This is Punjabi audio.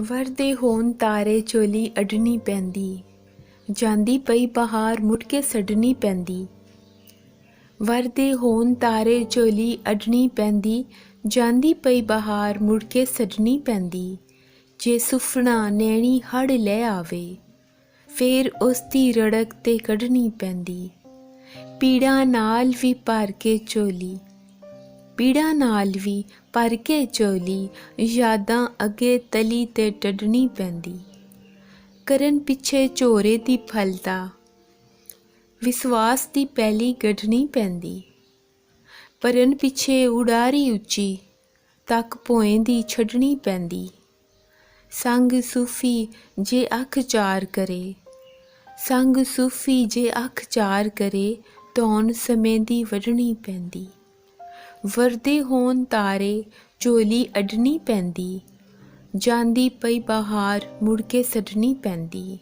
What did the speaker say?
ਵਰਦੇ ਹੋਣ ਤਾਰੇ ਚੋਲੀ ਅਡਣੀ ਪੈਂਦੀ, ਜਾਂਦੀ ਪਈ ਬਹਾਰ ਮੁੜ ਕੇ ਛੱਡਣੀ ਪੈਂਦੀ। ਵਰਦੇ ਹੋਣ ਤਾਰੇ ਚੋਲੀ ਅਡਣੀ ਪੈਂਦੀ, ਜਾਂਦੀ ਪਈ ਬਹਾਰ ਮੁੜ ਕੇ ਛੱਡਣੀ ਪੈਂਦੀ। ਜੇ ਸੁਫਨਾ ਨੈਣੀ ਹੜ ਲੈ ਆਵੇ, ਫੇਰ ਉਸ ਦੀ ਰੜਕ ਤੇ ਕੱਢਣੀ ਪੈਂਦੀ। ਪੀੜਾਂ ਨਾਲ ਵੀ ਭਰ ਕੇ ਝੋਲੀ, ਪੀੜਾਂ ਨਾਲ ਵੀ ਭਰ ਕੇ ਝੋਲੀ, ਯਾਦਾਂ ਅੱਗੇ ਤਲੀ ਤੇ ਟੱਡਣੀ ਪੈਂਦੀ। ਕਰਨ ਪਿੱਛੇ ਝੋਰੇ ਦੀ ਫਲਤਾ, ਵਿਸ਼ਵਾਸ ਦੀ ਪੈਲੀ ਗੱਡਣੀ ਪੈਂਦੀ। ਭਰਨ ਪਿੱਛੇ ਉਡਾਰੀ ਉੱਚੀ, ਤੱਕ ਭੋਏ ਦੀ ਛੱਡਣੀ ਪੈਂਦੀ। ਸੰਗ ਸੂਫੀ ਜੇ ਅੱਖ ਚਾਰ ਕਰੇ, ਸੰਗ ਸੂਫੀ ਜੇ ਅੱਖ ਚਾਰ ਕਰੇ, ਧੌਣ ਸਮੇਂ ਦੀ ਵੱਢਣੀ ਪੈਂਦੀ। ਵਰਦੇ ਹੋਣ ਤਾਰੇ ਝੋਲੀ ਅਡਣੀ ਪੈਂਦੀ, ਜਾਂਦੀ ਪਈ ਬਹਾਰ ਮੁੜ ਕੇ ਛੱਡਣੀ ਪੈਂਦੀ।